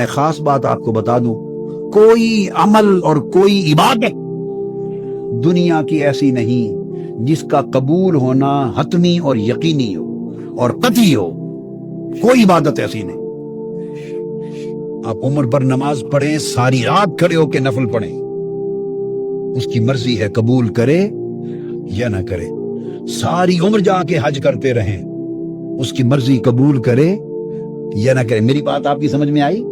خاص بات آپ کو بتا دوں، کوئی عمل اور کوئی عبادت دنیا کی ایسی نہیں جس کا قبول ہونا حتمی اور یقینی ہو اور قطعی ہو. کوئی عبادت ایسی نہیں. آپ عمر پر نماز پڑھیں، ساری رات کھڑے ہو کے نفل پڑھیں، اس کی مرضی ہے قبول کرے یا نہ کرے. ساری عمر جا کے حج کرتے رہیں، اس کی مرضی قبول کرے یا نہ کرے. میری بات آپ کی سمجھ میں آئی؟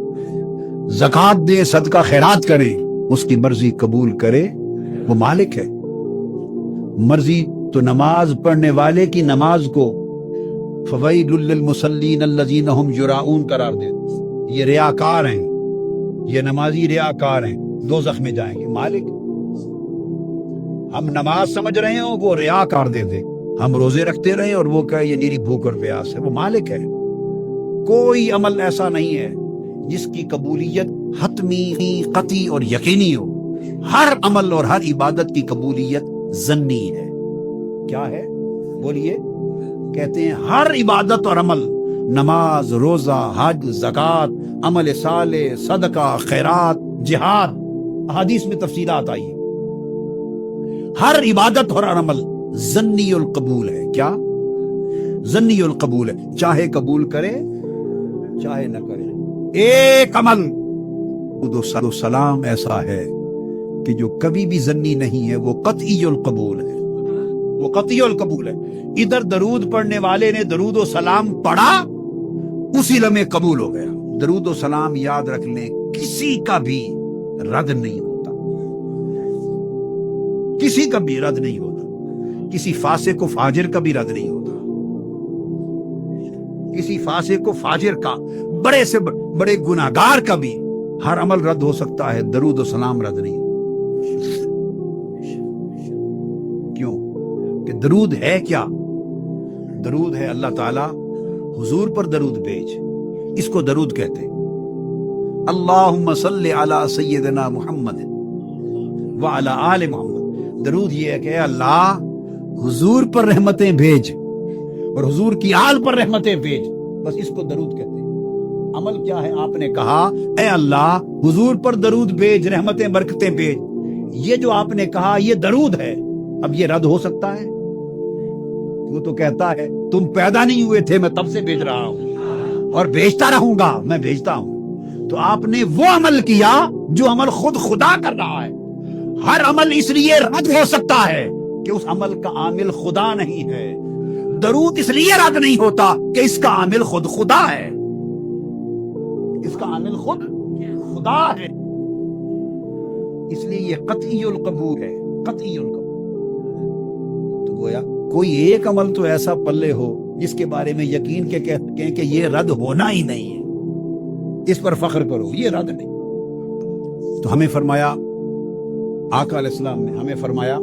زکوٰۃ دے، صدقہ خیرات کریں، اس کی مرضی قبول کرے، وہ مالک ہے. مرضی تو نماز پڑھنے والے کی نماز کو فویل للمصلین الذین هم یراؤون قرار دے. یہ ریاکار ہیں، یہ نمازی ریاکار ہیں، دوزخ میں جائیں گے. مالک ہم نماز سمجھ رہے ہیں، وہ ریاکار دے دے. ہم روزے رکھتے رہے اور وہ کہے یہ نیری بھوک اور پیاس ہے. وہ مالک ہے. کوئی عمل ایسا نہیں ہے جس کی قبولیت حتمی، قطعی اور یقینی ہو. ہر عمل اور ہر عبادت کی قبولیت ظنی ہے. کیا ہے؟ بولیے. کہتے ہیں ہر عبادت اور عمل، نماز، روزہ، حج، زکوٰۃ، عمل صالح، صدقہ، خیرات، جہاد، احادیث میں تفصیلات آئی ہیں. ہر عبادت اور ہر عمل ظنی القبول ہے. کیا؟ ظنی القبول ہے. چاہے قبول کرے چاہے نہ کرے. ایک عمل درود و سلام ایسا ہے کہ جو کبھی بھی ظنی نہیں ہے، وہ قطعی القبول ہے. وہ قطعی القبول ہے. ادھر درود پڑھنے والے نے درود و سلام پڑھا، اسی لمحے قبول ہو گیا. درود و سلام یاد رکھ لیں، کسی کا بھی رد نہیں ہوتا. کسی کا بھی رد نہیں ہوتا. کسی فاسق و فاجر کا بھی رد نہیں ہوتا. کسی فاسق و فاجر کا، بڑے سے بڑے گناہگار کا بھی ہر عمل رد ہو سکتا ہے، درود و سلام رد نہیں. کیوں؟ کہ درود ہے کیا؟ درود ہے اللہ تعالیٰ حضور پر درود بھیج، اس کو درود کہتے ہیں. اللہم صلی علی سیدنا محمد وعلی آل محمد. درود یہ ہے کہ اے اللہ حضور پر رحمتیں بھیج اور حضور کی آل پر رحمتیں بھیج. بس اس کو درود کہتے ہیں. عمل کیا ہے؟ آپ نے کہا اے اللہ حضور پر درود بھیج، رحمتیں برکتیں بھیج. یہ جو آپ نے کہا یہ درود ہے. اب یہ رد ہو سکتا ہے؟ وہ تو کہتا ہے تم پیدا نہیں ہوئے تھے، میں تب سے بھیج رہا ہوں اور بھیجتا رہوں گا، میں بھیجتا ہوں. تو آپ نے وہ عمل کیا جو عمل خود خدا کر رہا ہے. ہر عمل اس لیے رد ہو سکتا ہے کہ اس عمل کا عامل خدا نہیں ہے. درود اس لیے رد نہیں ہوتا کہ اس کا عامل خود خدا ہے. اس کا عامل خود خدا ہے. اس لیے یہ قطعی القبول ہے. قطعی القبول. تو گویا کوئی ایک عمل تو ایسا پلے ہو جس کے بارے میں یقین کے کہتے ہیں کہ یہ رد ہونا ہی نہیں ہے، اس پر فخر کرو، یہ رد نہیں. تو ہمیں فرمایا، آقا علیہ السلام نے ہمیں فرمایا،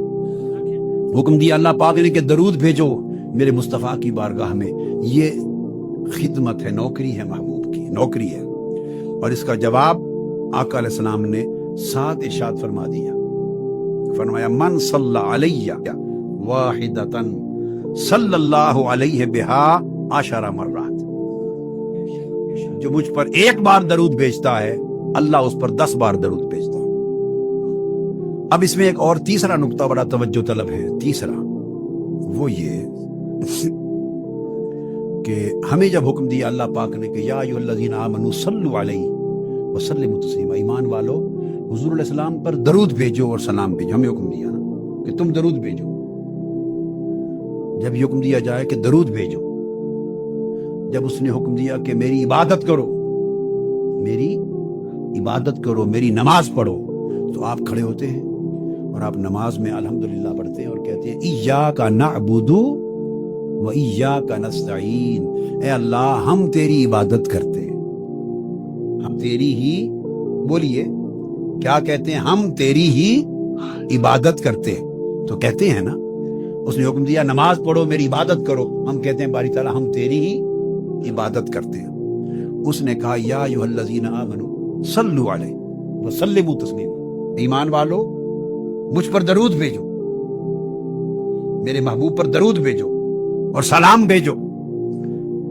حکم دیا اللہ پاک نے کہ درود بھیجو میرے مصطفیٰ کی بارگاہ میں. یہ خدمت ہے، نوکری ہے، محبوب کی نوکری ہے. اور اس کا جواب آقا علیہ السلام نے 7 ارشاد فرما دیا. فرمایا من صلی علیہ واحدتن صلی اللہ علیہ بہا 10 مرات. جو مجھ پر ایک بار درود بھیجتا ہے اللہ اس پر 10 بار درود بھیجتا ہے. اب اس میں ایک اور تیسرا نقطہ بڑا توجہ طلب ہے. تیسرا وہ یہ کہ ہمیں جب حکم دیا اللہ پاک نے کہ یا ایھا الذین آمنوا صلوا علیہ وسلموا تسلیما، ایمان والو حضور علیہ السلام پر درود بھیجو اور سلام بھیجو. ہمیں حکم دیا نا کہ تم درود بھیجو. جب یہ حکم دیا جائے کہ درود بھیجو، جب اس نے حکم دیا کہ میری عبادت کرو، میری عبادت کرو، میری نماز پڑھو، تو آپ کھڑے ہوتے ہیں اور آپ نماز میں الحمدللہ پڑھتے ہیں اور کہتے ہیں ایاک نعبد و ایاک نستعین. اے اللہ ہم تیری عبادت کرتے ہیں، ہم تیری ہی، بولیے کیا کہتے ہیں؟ ہم تیری ہی عبادت کرتے ہیں. تو کہتے ہیں نا، اس نے حکم دیا نماز پڑھو، میری عبادت کرو، ہم کہتے ہیں باری تعالیٰ ہم تیری ہی عبادت کرتے ہیں. اس نے کہا یا ایھا الذین آمنوا صلوا علیہ وسلموا تسلیما، ایمان والو مجھ پر درود بھیجو، میرے محبوب پر درود بھیجو اور سلام بھیجو.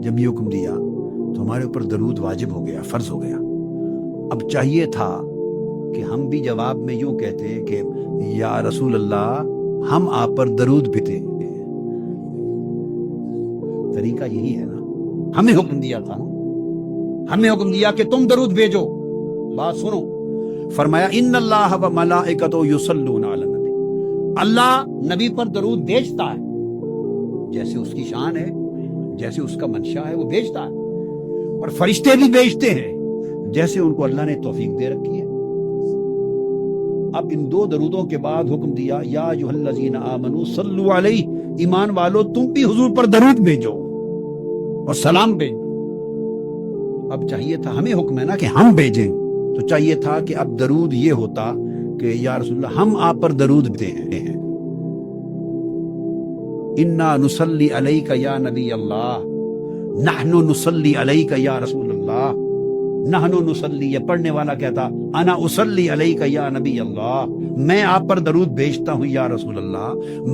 جب یہ حکم دیا تو ہمارے اوپر درود واجب ہو گیا، فرض ہو گیا. اب چاہیے تھا کہ ہم بھی جواب میں یوں کہتے کہ یا رسول اللہ ہم آپ پر درود بھیجتے ہیں۔ طریقہ یہی ہے نا، ہمیں حکم دیا تھا، ہمیں حکم دیا کہ تم درود بھیجو۔ بات سنو، فرمایا ان اللہ و ملائکتہ یصلون علی النبی، اللہ نبی پر درود بھیجتا ہے، جیسے اس کی شان ہے، جیسے اس کا منشا ہے وہ بھیجتا ہے، اور فرشتے بھی بھیجتے ہیں جیسے ان کو اللہ نے توفیق دے رکھی ہے۔ اب ان دو درودوں کے بعد حکم دیا یا ایھا الذین آمنوا صلوا علیہ، ایمان والو تم بھی حضور پر درود بھیجو اور سلام بھیجو۔ اب چاہیے تھا، ہمیں حکم ہے نا کہ ہم بھیجیں، تو چاہیے تھا کہ اب درود یہ ہوتا کہ یا رسول اللہ ہم آپ پر درود بھیجتے ہیں، انا نصلی علیک یا نبی اللہ، نحن نصلی علیک یا رسول اللہ، نحن نصلی، یہ پڑھنے والا کہتا انا اصلی علیک یا نبی اللہ، میں آپ پر درود بھیجتا ہوں یا رسول اللہ،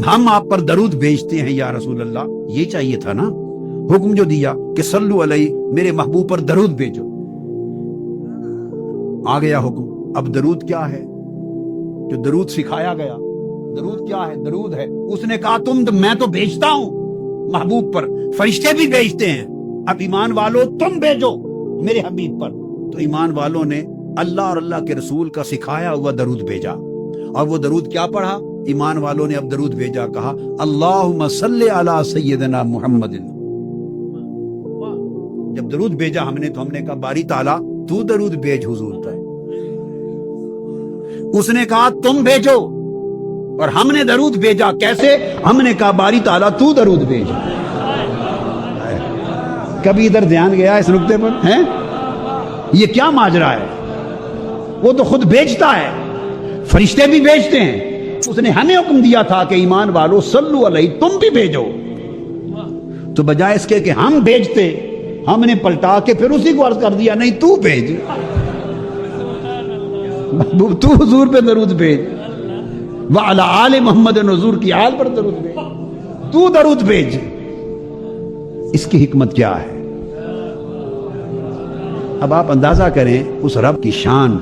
ہم آپ پر درود بھیجتے ہیں یا رسول اللہ۔ یہ چاہیے تھا نا، حکم جو دیا کہ صلو علیہ، میرے محبوب پر درود بھیجو، آ گیا حکم۔ اب درود کیا ہے؟ جو درود سکھایا گیا، درود کیا ہے؟ درود ہے، اس نے کہا میں تو بھیجتا ہوں محبوب پر، فرشتے بھی بھیجتے ہیں، اب ایمان والو تم بھیجو میرے حبیب پر۔ تو ایمان والوں نے اللہ اور اللہ کے رسول کا سکھایا ہوا درود بھیجا، اور وہ درود کیا پڑھا؟ ایمان والوں نے اب درود بھیجا، کہا اللہم صلی علی سیدنا محمد۔ جب درود بھیجا ہم نے تو ہم نے کہا باری تعالیٰ تو درود بھیج حضور پر، اس نے کہا تم بھیجو، اور ہم نے درود بھیجا، کیسے؟ ہم نے کہا باری تعالیٰ تو درود بھیج۔ کبھی ادھر دھیان گیا اس نقطے پر ہیں؟ یہ کیا ماجرا ہے؟ وہ تو خود بھیجتا ہے، فرشتے بھی بھیجتے ہیں، اس نے ہمیں حکم دیا تھا کہ ایمان والو صلو علیہ تم بھی بھیجو، تو بجائے اس کے کہ ہم بھیجتے، ہم نے پلٹا کے پھر اسی کو عرض کر دیا نہیں تو بھیج، محبوب تو حضور پہ درود بھیج، وعلی آل محمد، حضور کی آل پر درود بھیج، تو درود بھیج۔ اس کی حکمت کیا ہے؟ اب آپ اندازہ کریں اس رب کی شان،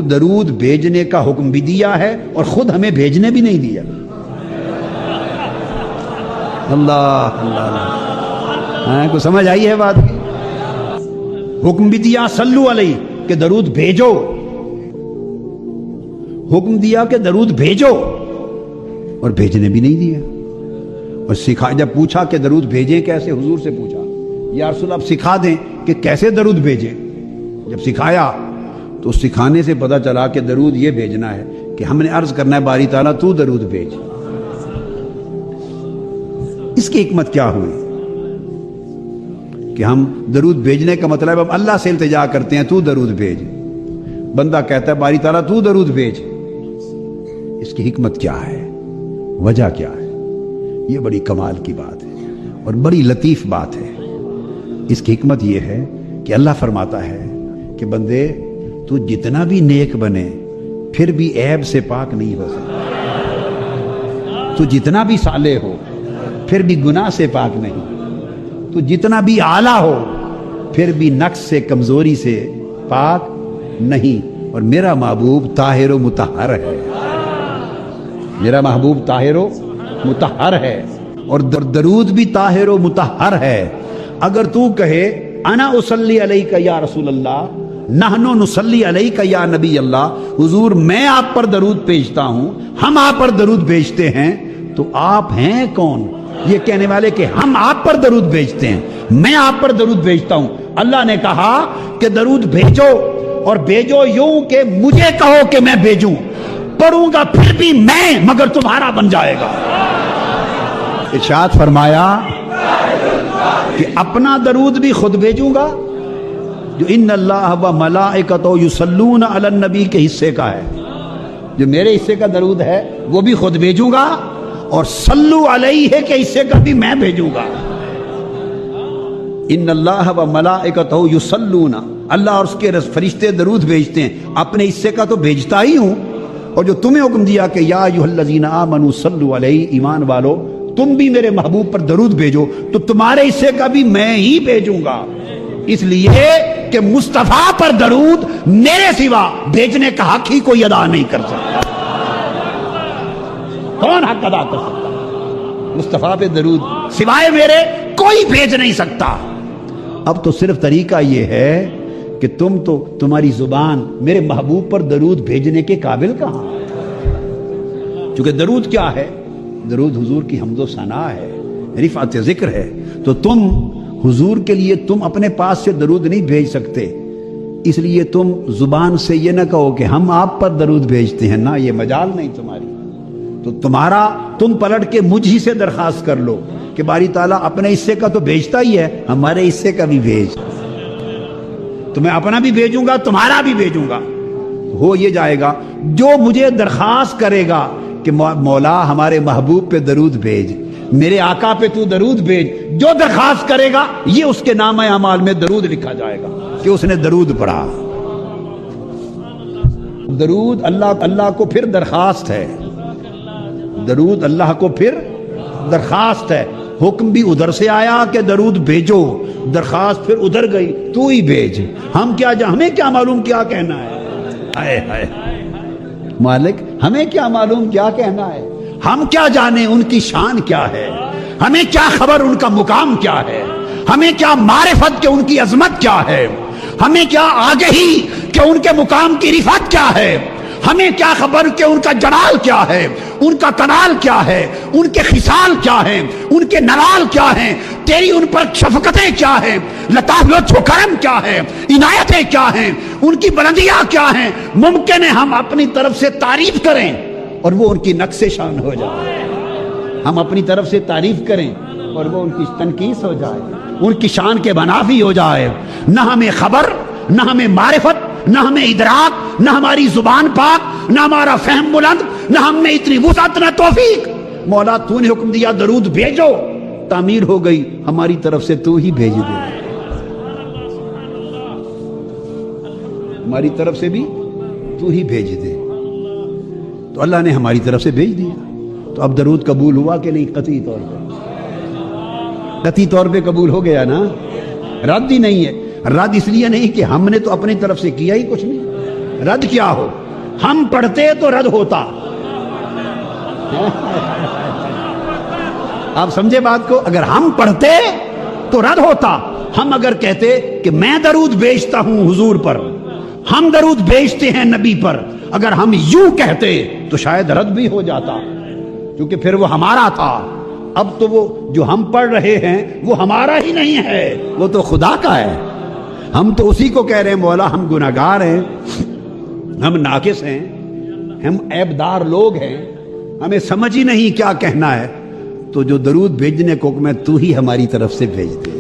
درود بھیجنے کا حکم بھی دیا ہے اور خود ہمیں بھیجنے بھی نہیں دیا۔ اللہ اللہ، کو سمجھ آئی ہے بات کی؟ حکم بھی دیا صلو علیہ کہ درود بھیجو، حکم دیا کہ درود بھیجو، اور بھیجنے بھی نہیں دیا۔ اور سکھا، جب پوچھا کہ درود بھیجیں کیسے، حضور سے پوچھا یا رسول اللہ سکھا دیں کہ کیسے درود بھیجیں، جب سکھایا تو سکھانے سے پتہ چلا کہ درود یہ بھیجنا ہے کہ ہم نے عرض کرنا ہے باری تعالیٰ تو درود بھیج۔ اس کی حکمت کیا ہوئی کہ ہم درود بھیجنے کا مطلب اب اللہ سے التجا کرتے ہیں تو درود بھیج، بندہ کہتا ہے باری تعالیٰ تو درود بھیج۔ اس کی حکمت کیا ہے، وجہ کیا ہے؟ یہ بڑی کمال کی بات ہے اور بڑی لطیف بات ہے۔ اس کی حکمت یہ ہے کہ اللہ فرماتا ہے کہ بندے تو جتنا بھی نیک بنے پھر بھی عیب سے پاک نہیں ہو سکتا، تو جتنا بھی صالح ہو پھر بھی گناہ سے پاک نہیں، تو جتنا بھی اعلیٰ ہو پھر بھی نقص سے، کمزوری سے پاک نہیں۔ اور میرا محبوب طاہر و مطہر ہے، میرا محبوب طاہر و مطہر ہے، اور درود بھی طاہر و مطہر ہے۔ اگر تو کہے انا اصلی علیک یا رسول اللہ، نحن نصلی علیک یا نبی اللہ، حضور میں آپ پر درود بھیجتا ہوں، ہم آپ پر درود بھیجتے ہیں، تو آپ ہیں کون یہ کہنے والے کہ ہم آپ پر درود بھیجتے ہیں، میں آپ پر درود بھیجتا ہوں؟ اللہ نے کہا کہ درود بھیجو، اور بھیجو یوں کہ مجھے کہو کہ میں بھیجوں، پڑھوں گا پھر بھی میں، مگر تمہارا بن جائے گا۔ ارشاد فرمایا کہ اپنا درود بھی خود بھیجوں گا، جو ان اللہ و ملائکتہ یصلون علی النبی کے حصے کا ہے، جو میرے حصے کا درود ہے وہ بھی خود بھیجوں گا، اور صلو علیہ کے حصے کا بھی میں بھیجوں گا۔ ان اللہ و ملائکتہ یصلون، اللہ اور اس کے فرشتے درود بھیجتے ہیں، اپنے حصے کا تو بھیجتا ہی ہوں، اور جو تمہیں حکم دیا کہ یا ایھا الذین آمنوا صلوا علیہ، ایمان والو تم بھی میرے محبوب پر درود بھیجو، تو تمہارے حصے کا بھی میں ہی بھیجوں گا، اس لیے کہ مصطفیٰ پر درود میرے سوا بھیجنے کا حق ہی کوئی ادا نہیں کر سکتا. کون حق ادا کر سکتا؟ مصطفیٰ پہ درود سوائے میرے کوئی بھیج نہیں سکتا. اب تو صرف طریقہ یہ ہے کہ تمہاری زبان میرے محبوب پر درود بھیجنے کے قابل کہاں. چونکہ درود کیا ہے؟ درود حضور کی حمد و ثنا ہے، رفعت ذکر ہے. تو تم حضور کے لیے تم اپنے پاس سے درود نہیں بھیج سکتے، اس لیے تم زبان سے یہ نہ کہو کہ ہم آپ پر درود بھیجتے ہیں، نہ، یہ مجال نہیں تمہاری. تو تم پلٹ کے مجھ ہی سے درخواست کر لو کہ باری تعالیٰ اپنے حصے کا تو بھیجتا ہی ہے، ہمارے حصے کا بھی بھیج. تو میں اپنا بھی بھیجوں گا، تمہارا بھی بھیجوں گا. ہو یہ جائے گا جو مجھے درخواست کرے گا کہ مولا ہمارے محبوب پہ درود بھیج، میرے آقا پہ تو درود بھیج، جو درخواست کرے گا یہ اس کے نامہ اعمال میں درود لکھا جائے گا کہ اس نے درود پڑھا. درود اللہ کو پھر درخواست ہے، درود اللہ کو پھر درخواست ہے. حکم بھی ادھر سے آیا کہ درود بھیجو، درخواست پھر ادھر گئی تو ہی بھیج. ہمیں کیا معلوم کیا کہنا ہے؟ ہائے ہائے مالک، ہمیں کیا معلوم کیا کہنا ہے؟ ہم کیا جانے ان کی شان کیا ہے؟ ہمیں کیا خبر ان کا مقام کیا ہے؟ ہمیں کیا معرفت کہ ان کی عظمت کیا ہے؟ ہمیں کیا آگہی کہ ان کے مقام کی رفعت کیا ہے؟ ہمیں کیا خبر کہ ان کا جلال کیا ہے، ان کا کمال کیا ہے، ان کے خصال کیا ہیں، ان کے نوال کیا ہیں، تیری ان پر شفقتیں کیا ہیں، لطافت و کرم کیا ہے، عنایتیں کیا ہیں، ان کی بلندیاں کیا ہیں. ممکن ہے ہم اپنی طرف سے تعریف کریں اور وہ ان کی نقص شان ہو جائے. ہم اپنی طرف سے تعریف کریں اور وہ ان کی تنقیص ہو جائے، ان کی شان کے منافی ہو جائے. نہ ہمیں خبر، نہ ہمیں معرفت، نہ ہمیں ادراک، نہ ہماری زبان پاک، نہ ہمارا فہم بلند، نہ ہم میں اتنی وسعت، نہ توفیق. مولا تو نے حکم دیا درود بھیجو، تعمیر ہو گئی، ہماری طرف سے تو ہی بھیج دے، ہماری طرف سے بھی تو ہی بھیج دے. تو اللہ نے ہماری طرف سے بھیج دیا. تو اب درود قبول ہوا کہ نہیں؟ قطعی طور پہ، قطعی طور پہ قبول ہو گیا نا. رد ہی نہیں ہے. رد اس لیے نہیں کہ ہم نے تو اپنی طرف سے کیا ہی کچھ نہیں. رد کیا ہو؟ ہم پڑھتے تو رد ہوتا. آپ سمجھے بات کو؟ اگر ہم پڑھتے تو رد ہوتا. ہم اگر کہتے کہ میں درود بھیجتا ہوں حضور پر، ہم درود بھیجتے ہیں نبی پر، اگر ہم یوں کہتے تو شاید رد بھی ہو جاتا، کیونکہ پھر وہ ہمارا تھا. اب تو وہ جو ہم پڑھ رہے ہیں وہ ہمارا ہی نہیں ہے، وہ تو خدا کا ہے. ہم تو اسی کو کہہ رہے ہیں مولا ہم گناہگار ہیں، ہم ناقص ہیں، ہم عیبدار لوگ ہیں، ہمیں سمجھ ہی نہیں کیا کہنا ہے. تو جو درود بھیجنے کو حکم ہے تو ہی ہماری طرف سے بھیج دے.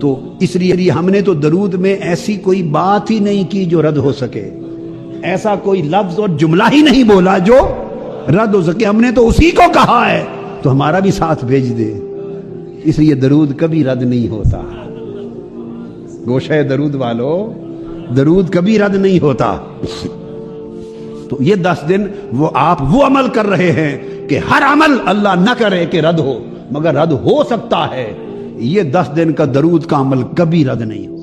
تو اس لیے ہم نے تو درود میں ایسی کوئی بات ہی نہیں کی جو رد ہو سکے، ایسا کوئی لفظ اور جملہ ہی نہیں بولا جو رد ہو سکے. ہم نے تو اسی کو کہا ہے تو ہمارا بھی ساتھ بھیج دے. اس لیے درود کبھی رد نہیں ہوتا. گوشہ درود والو، درود کبھی رد نہیں ہوتا. تو یہ 10 دن آپ وہ عمل کر رہے ہیں کہ ہر عمل اللہ نہ کرے کہ رد ہو، مگر رد ہو سکتا ہے. یہ 10 دن کا درود کا عمل کبھی رد نہیں ہو.